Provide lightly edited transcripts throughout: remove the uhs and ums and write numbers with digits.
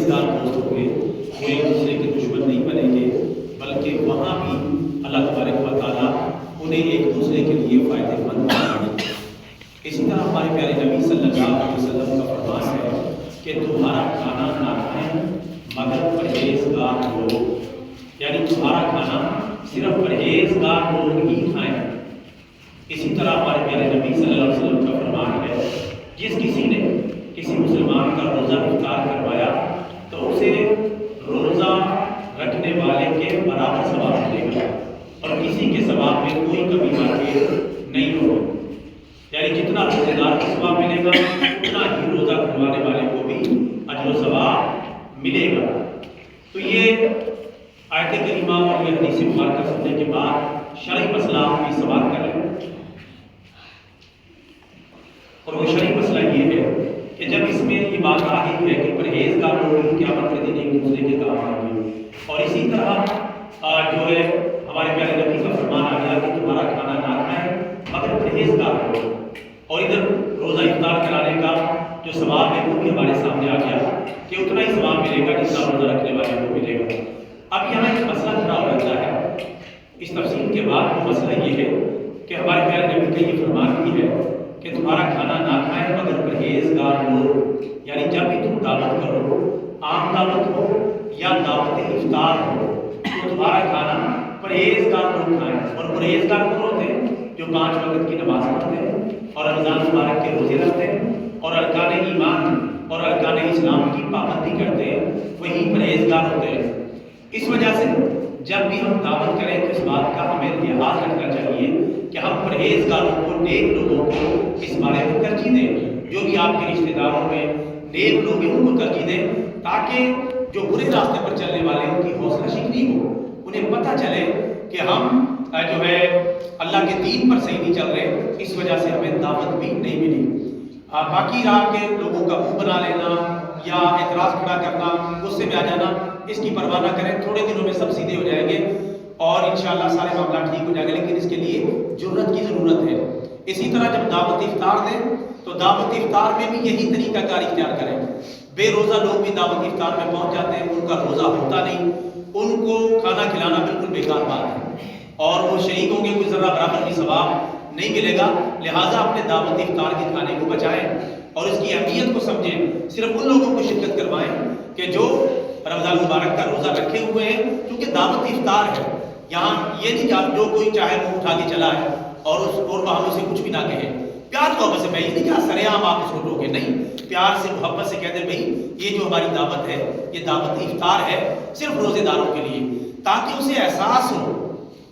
پرہیزگار دوست ہوں گے، وہ ایک دوسرے کے دشمن نہیں بنیں گے، بلکہ وہاں بھی اللہ تبارک و تعالیٰ انہیں ایک دوسرے کے لیے فائدہ مند بنائیں گے۔ اسی طرح ہمارے پیارے نبی صلی اللہ علیہ وسلم کا فرمان ہے کہ تمہارا کھانا نہ کھائیں مگر پرہیزگار لوگ، یعنی تمہارا کھانا صرف پرہیزگار لوگ ہی کھائیں۔ اسی طرح ہمارے پیارے نبی صلی اللہ علیہ وسلم کا فرمان ہے جس کسی نے کسی مسلمان کا روزہ افطار کروایا تو اسے روزہ رکھنے والے کے برابر ثواب ملے گا اور کسی کے ثواب میں کوئی کمی واقع نہیں ہوگی، یعنی جتنا روزے دار کو ثواب ملے گا اتنا ہی روزہ کھلوانے والے کو بھی اجر و ثواب ملے گا۔ تو یہ آیت کریمہ اور یہ حدیث مبارکہ سننے کے بعد شرعی مسئلہ آپ بھی سوال کر رہے ہیں، اور وہ شرعی مسئلہ یہ ہے کہ جب اس میں یہ بات آ گئی ہے کہ پرہیزگار لوگ قیامت کے دن ایک دوسرے کے کام آئیں گے، اور اسی طرح جو ہے ہمارے پیارے نبی کا فرمان آ گیا کہ تمہارا کھانا نہ کھائیں مگر پرہیزگار لوگ، اور ادھر روزہ افطار کرانے کا جو ثواب ہے وہ بھی ہمارے سامنے آ گیا کہ اتنا ہی ثواب ملے گا جتنا روزہ رکھنے والے کو ملے گا۔ اب یہاں ایک مسئلہ کھڑا ہو جاتا ہے، اس تفصیل کے بعد وہ مسئلہ یہ ہے کہ ہمارے پیارے نبی کا یہ فرمان بھی ہے کہ تمہارا کھانا نہ کھائیں مگر پرہیزگار لوگ، یعنی جب بھی تم دعوت کرو، عام دعوت ہو یا دعوت افطار ہو، تو تمہارا کھانا پرہیزگار لوگ کھائیں۔ اور پرہیزگار کون ہوتے ہیں؟ جو 5 وقت کی نماز پڑھتے ہیں اور رمضان مبارک کے روزے رکھتے ہیں اور ارکان ایمان اور ارکان اسلام کی پابندی کرتے ہیں، وہی پرہیزگار ہوتے ہیں۔ اس وجہ سے جب بھی ہم دعوت کریں تو اس بات کا ہمیں لحاظ رکھنا چاہیے کہ ہم پرہیزگاروں کو، نیک لوگوں کو اس بارے میں ترجیح دیں، جو بھی آپ کے رشتہ داروں میں نیک لوگ ہیں ان کو ترجیح دیں، تاکہ جو برے راستے پر چلنے والے ان کی حوصلہ شکنی ہو، انہیں پتہ چلے کہ ہم جو ہے اللہ کے دین پر صحیح نہیں چل رہے، اس وجہ سے ہمیں دعوت بھی نہیں ملی۔ باقی راہ کے لوگوں کا منہ بنا لینا یا اعتراض کھڑا کرنا، غصے میں آ جانا، اس کی پرواہ نہ کریں، تھوڑے دنوں میں سب سیدھے ہو جائیں گے اور انشاءاللہ سارے معاملات ٹھیک ہو جائیں گے، لیکن اس کے لیے جرأت کی ضرورت ہے۔ اسی طرح جب دعوت افطار دیں تو دعوت افطار میں بھی یہی طریقہ کار اختیار کریں۔ بے روزہ لوگ بھی دعوت افطار میں پہنچ جاتے ہیں، ان کا روزہ ہوتا نہیں، ان کو کھانا کھلانا بالکل بیکار بات ہے اور وہ شریک ہوں گے، کوئی ذرہ برابر بھی ثواب نہیں ملے گا۔ لہٰذا اپنے دعوت افطار کے کھانے کو بچائیں اور اس کی اہمیت کو سمجھیں، صرف ان لوگوں کو شرکت کروائیں کہ جو رمضان مبارک کا روزہ رکھے ہوئے ہیں، کیونکہ دعوت افطار ہے، یہاں یہ نہیں کہ جو کوئی چاہے منہ اٹھا کے چلا ہے اور اس اور بہانوں سے کچھ بھی نہ کہے۔ پیار محبت سے، میں یہ نہیں کہا سرے عام آپ اس کو ٹوکے، نہیں، پیار سے محبت سے کہہ دیں بھائی یہ جو ہماری دعوت ہے یہ دعوت افطار ہے صرف روزے داروں کے لیے، تاکہ اسے احساس ہو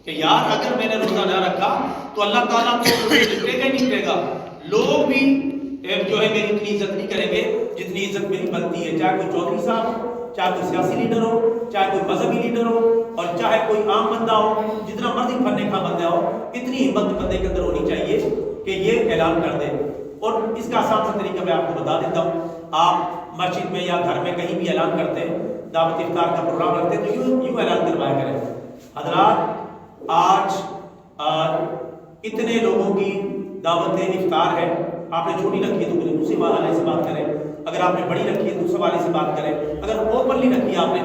کہ یار اگر میں نے روزہ نہ رکھا تو اللہ تعالیٰ کو نپٹے گا ہی نہیں نپٹے گا، لوگ بھی جو ہے میری اتنی عزت نہیں کریں گے جتنی عزت میری بنتی ہے، چاہے کوئی چودھری صاحب ہو، چاہے کوئی سیاسی لیڈر ہو، چاہے کوئی مذہبی لیڈر ہو، اور چاہے کوئی عام بندہ ہو، جتنا مرضی پھرنے کا بندہ ہو، اتنی ہمت بندے کے اندر ہونی چاہیے کہ یہ اعلان کر دے۔ اور اس کا آسان سا طریقہ میں آپ کو بتا دیتا ہوں، آپ مسجد میں یا گھر میں کہیں بھی اعلان کرتے ہیں، دعوت افطار کا پروگرام رکھتے ہیں تو یوں اعلان کروایا کریں، حضرات آج اتنے لوگوں کی دعوت افطار ہے، آپ نے چھوٹی رکھی ہے تو مجھے دوسرے والے سے بات کریں، اگر آپ نے بڑی رکھی ہے تو دوسرے والے سے بات کریں، اگر اوپنلی رکھی ہے آپ نے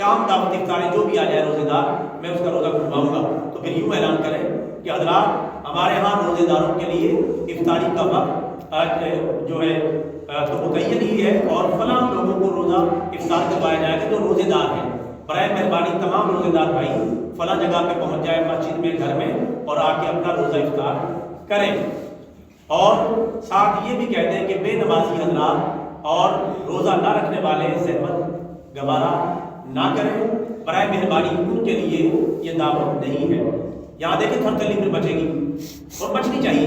عام دعوت افطار ہے، جو بھی آ جائے روزے دار میں اس کا روزہ کھلواؤں گا، تو پھر یوں اعلان کریں کہ حضرات ہمارے ہاں روزے داروں کے لیے افطاری کا وقت جو ہے تو متعین ہی ہے اور فلاں لوگوں کو روزہ افطار کروایا جائے گا جو روزے دار ہیں، برائے مہربانی تمام روزے دار بھائی فلاں جگہ پہ پہنچ جائے مسجد میں، گھر میں، اور آ کے اپنا روزہ افطار کریں۔ اور ساتھ یہ بھی کہتے ہیں کہ بے نمازی حضرات اور روزہ نہ رکھنے والے زحمت گوارا نہ کریں، برائے مہربانی ان کے لیے یہ دعوت نہیں ہے۔ یہاں دیکھیں تھرتلی پھر بچے گی اور بچنی چاہیے،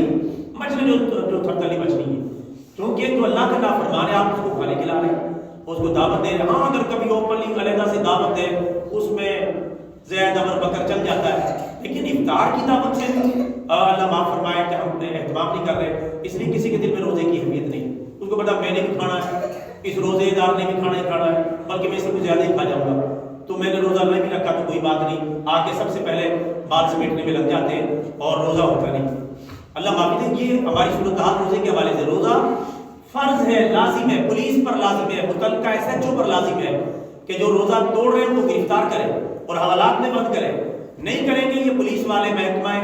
بچنے جو تھرتلی بچنی ہے، کیونکہ جو اللہ کا نافرمان ہے آپ اس کو کھانے کھلا رہے ہیں، اس کو دعوت دے رہے ہیں۔ ہاں اگر کبھی اوپنلی علیحدہ سے دعوت ہے اس میں زید امر بکر چل جاتا ہے، لیکن افطار کی دعوت سے اللہ معاف فرمائے کہ ہم نے اہتمام نہیں کر رہے، اس لیے کسی کے دل میں روزے کی اہمیت نہیں، اس کو پتا میں نے بھی کھانا ہے، اس روزے دار نے بھی کھانا ہی کھانا ہے، بلکہ میں اس سے کچھ زیادہ ہی کھا جاؤں گا، تو میں نے روزہ نہیں بھی رکھا تو کوئی بات نہیں، آ کے سب سے پہلے بال سمیٹنے میں لگ جاتے ہیں اور روزہ ہوتا نہیں۔ اللہ معافی دے، یہ ہماری صورتحال روزے کے حوالے سے، روزہ فرض ہے، لازم ہے، پولیس پر لازم ہے، متعلقہ SHO پر لازم ہے کہ جو روزہ توڑ رہے ہیں ان کو گرفتار کرے اور حوالات میں بند کرے. نہیں کریں گے یہ پولیس والے محکمہ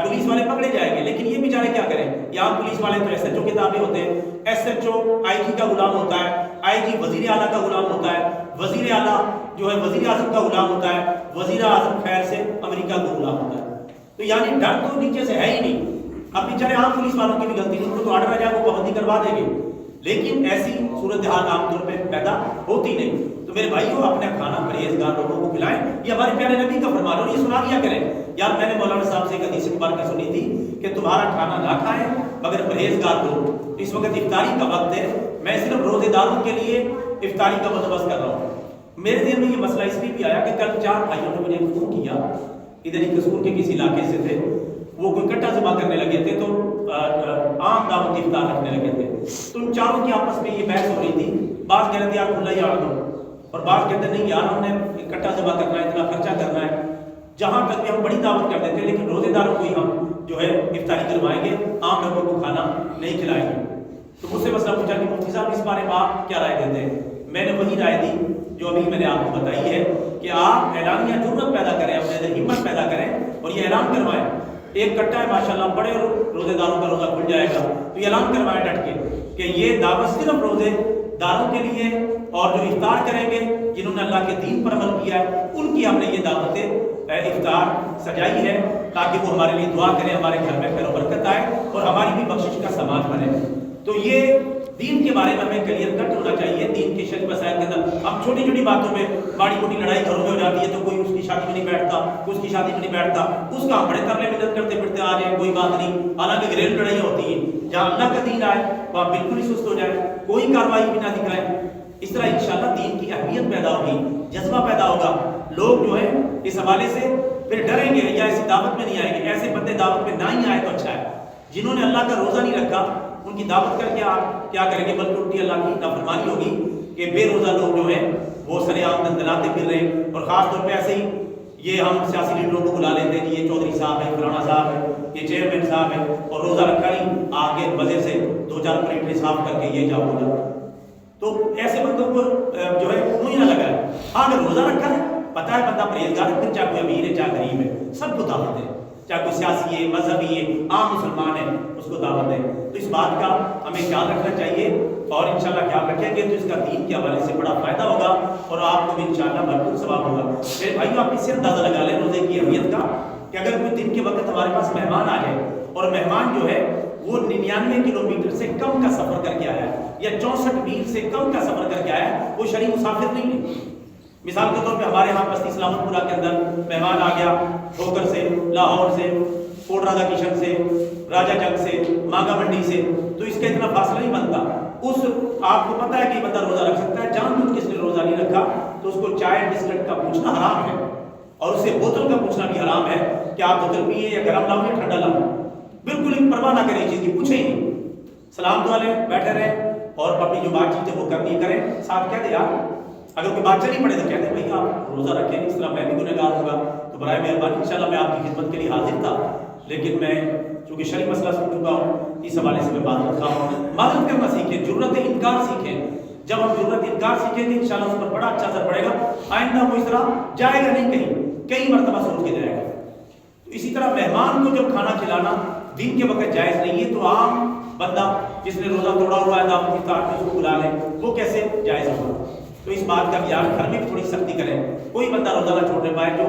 پولیس والے پکڑے جائیں گے. لیکن یہ بیچارے کیا کریں؟ یہاں پولیس والے تو SHO کے تابع ہوتے ہیں. SHO IG کا غلام ہوتا ہے، IG وزیر اعلیٰ کا غلام ہوتا ہے، وزیر اعلیٰ جو ہے وزیر اعظم کا غلام ہوتا ہے، وزیر اعظم خیر سے امریکہ کا غلام ہوتا ہے. تو یعنی ڈر تو نیچے سے ہے ہی نہیں. اب بیچارے عام پولیس والوں کی بھی غلطی نہیں، ان کو تو آرڈر آ جائے وہ پابندی کروا دیں گے، لیکن ایسی صورتحال عام طور پہ پیدا ہوتی نہیں. تو میرے بھائیوں اپنا کھانا پرہیزگار لوگوں کو کھلائیں. یہ ہمارے پیارے نبی کا فرمان ہے اور یہ سنا دیا کریں. یار میں نے مولانا صاحب سے ایک حدیث مبارکہ سنی تھی کہ تمہارا کھانا نہ کھائیں مگر پرہیزگار لوگ. اس وقت افطاری کا وقت ہے، میں صرف روزے داروں کے لیے افطاری کا بندوبست کر رہا ہوں. میرے دل میں یہ مسئلہ اس لیے بھی آیا کہ کل 4 بھائیوں نے مجھے فون کیا، ادھر ہی قصور کے کسی علاقے سے تھے. وہ کوئی کٹا ذبح کرنے لگے تھے تو عام دعوت افطار رکھنے لگے تھے. تو ان چاروں کی آپس میں یہ بحث ہو رہی تھی. بعض کہہ رہے تھے یار کھلا ہی آڑ دو، اور بعض کہتے نہیں یار ہم نے کٹا ذبح کرنا ہے، اتنا خرچہ کرنا ہے. جہاں تک بھی ہم بڑی دعوت کرتے تھے لیکن روزے داروں کو ہی ہم جو ہے افطاری کروائیں گے، عام لوگوں کو کھانا نہیں کھلائیں گے. تو مجھ سے مسئلہ پوچھا کہ مفتی صاحب اس بارے میں آپ کیا رائے دیتے ہیں؟ میں نے وہی رائے دی جو ابھی میں نے آپ کو بتائی ہے کہ آپ اعلانیہ جرأت پیدا کریں، اپنے اندر ہمت پیدا کریں اور یہ اعلان کروائیں. ایک کٹا ہے ماشاءاللہ بڑے روزے داروں کا روزہ کھل جائے گا، تو یہ اعلان کروائیں ڈٹ کے کہ یہ دعوت صرف روزے داروں کے لیے، اور جو افطار کریں گے جنہوں نے اللہ کے دین پر عمل کیا ہے ان کی ہم نے یہ دعوت افطار سجائی ہے تاکہ وہ ہمارے لیے دعا کریں، ہمارے گھر میں خیر و برکت آئے اور ہماری بھی بخشش کا سامان بنے. تو یہ دین کے بارے میں ہمیں کلیئر کٹ ہونا چاہیے. دین کے شرعی مسائل کے اندر اب چھوٹی چھوٹی باتوں میں بڑی موٹی لڑائی گھروں میں ہو جاتی ہے تو کوئی اس کی شادی میں نہیں بیٹھتا، کوئی اس کی شادی میں نہیں بیٹھتا، اس کا ہم بڑے ترلے منت کرتے پھرتے آ جائیں، کوئی بات نہیں. حالانکہ گھریلو لڑائیاں ہوتی ہیں، جہاں اللہ کا دین آئے وہاں بالکل ہی سست ہو جائے، کوئی کاروائی بھی نہ دکھائیں. اس طرح انشاءاللہ دین کی اہمیت پیدا ہوگی، جذبہ پیدا ہوگا. لوگ جو ہے اس حوالے سے پھر ڈریں گے یا ایسی دعوت میں نہیں آئیں گے. ایسے بندے دعوت میں نہ ہی آئے تو اچھا ہے. جنہوں نے اللہ کا روزہ نہیں رکھا ان کی دعوت کر کے آپ کیا کریں گے؟ بلکہ الٹی اللہ کی نافرمانی ہوگی کہ بے روزہ لوگ جو ہیں وہ سر عام دندناتے پھر رہے ہیں. اور خاص طور پہ ایسے ہی یہ ہم سیاسی لیڈروں کو بلا لیتے ہیں کہ یہ چودھری صاحب ہے، فلانا صاحب ہے، یہ چیئرمین صاحب ہے، اور روزہ رکھا نہیں، آگے مزے سے 2-4 پلیٹیں صاف کر کے یہ جاؤ ہو جاتا. تو ایسے بندوں کو جو ہے منہ ہی نہ لگائے. ہاں اگر روزہ رکھا ہے، پتہ ہے بندہ پرہیزگار ہے، پھر چاہے کوئی امیر ہے چاہے غریب ہے، سب کو دعوت ہے. چاہے کوئی سیاسی ہے، مذہبی ہے، عام مسلمان ہے، اس کو دعوت ہے. تو اس بات کا ہمیں خیال رکھنا چاہیے اور انشاءاللہ خیال رکھیں گے تو اس کا دین کے حوالے سے بڑا فائدہ ہوگا اور آپ کو بھی انشاءاللہ بھرپور ثواب ہوگا. میرے بھائیو آپ اس سے اندازہ لگا لیں روزے کی اہمیت کا کہ اگر کوئی دن کے وقت ہمارے پاس مہمان آ جائے اور مہمان جو ہے وہ 99 کلومیٹر سے کم کا سفر کر کے آیا ہے یا 64 میل سے کم کا سفر کر کے آیا ہے، وہ شرعی مسافر نہیں ہے. مثال کے طور پہ ہمارے ہاں بستی سلامت پورہ کے اندر مہمان آ گیا ٹھوکر سے، لاہور سے، کوٹ راجا کشن سے، راجا جنگ سے، ماگا منڈی سے، تو اس کا اتنا فاصلہ نہیں بنتا. اس آپ کو پتہ ہے کہ بندہ روزہ رکھ سکتا ہے، جان بوجھ کے اس نے روزہ نہیں رکھا تو اس کو چائے بسکٹ کا پوچھنا حرام ہے اور اسے بوتل کا پوچھنا بھی حرام ہے کہ آپ بوتل پیے یا گرم لاؤ یا ٹھنڈا لاؤ. بالکل ہی پرواہ نہ کریں، چیز کی پوچھیں ہی نہیں. سلام دعا لیں، بیٹھے رہیں اور اپنی جو بات چیت ہے وہ کرنی کریں. ساتھ کہہ دیں یار اگر کوئی بات چلی پڑے تو کہتے ہیں بھائی آپ روزہ رکھیں، اس طرح میں بھی گنہگار ہوں گا تو برائے مہربانی انشاءاللہ میں آپ کی خدمت کے لیے حاضر تھا، لیکن میں چونکہ شرعی مسئلہ سن چکا ہوں اس حوالے سے میں بات رکھا ہوں. معذرت کرنا سیکھیں، جرأت انکار سیکھیں. جب ہم جرأت انکار سیکھیں گے انشاءاللہ اس پر بڑا اچھا اثر پڑے گا. آئندہ وہ اس طرح جائے گا نہیں، کئی مرتبہ سوچ کے جائے گا. تو اسی طرح مہمان کو جب کھانا کھلانا دن کے وقت جائز نہیں ہے تو عام بندہ جس نے روزہ توڑا ہوا ہے دعوت افطار میں اس کو بلا لیں، وہ کیسے جائز ہوگا؟ تو اس بات کا بھی یار گھر میں بھی تھوڑی سختی کریں. کوئی بندہ روزہ نہ چھوڑنے پائے. جو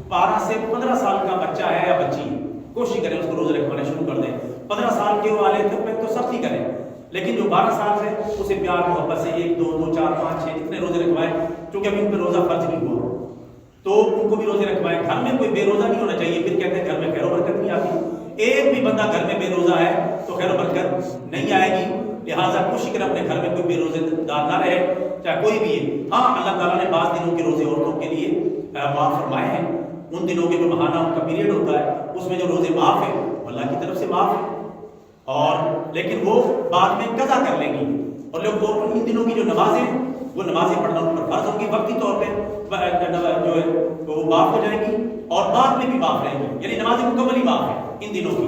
12 سے 15 سال کا بچہ ہے یا بچی، کوشش کریں اس کو روزے رکھوانے شروع کر دیں. 15 سال کے والے تو سختی کریں، لیکن جو 12 سال سے اسے پیار محبت سے 1 2 2 4 5 6 جتنے روزے رکھوائیں، کیونکہ ابھی ان پہ روزہ فرض نہیں ہوا تو ان کو بھی روزے رکھوائیں. گھر میں کوئی بے روزہ نہیں ہونا چاہیے. پھر کہتے ہیں گھر میں خیر و برکت نہیں آتی. ایک بھی بندہ گھر میں بے روزہ ہے تو خیر و برکت نہیں آئے گی. لہٰذا کوشش کریں اپنے گھر میں کوئی بے روزے دار نہ رہے، چاہے کوئی بھی ہے. ہاں اللہ تعالیٰ نے بعض دنوں کے روزے عورتوں کے لیے معاف فرمائے ہیں. ان دنوں کے جو ماہانہ ان کا پیریڈ ہوتا ہے اس میں جو روزے معاف ہیں اللہ کی طرف سے معاف ہے، اور لیکن وہ بعد میں قضا کر لیں گی. اور لوگ ان دنوں کی جو نمازیں وہ نمازیں پڑھنا ان پر فرض ہوگی، وقتی طور پہ جو ہے وہ معاف ہو جائیں گی اور بعد میں بھی معاف رہیں گی. یعنی نمازیں مکمل ہی معاف ہیں ان دنوں کی.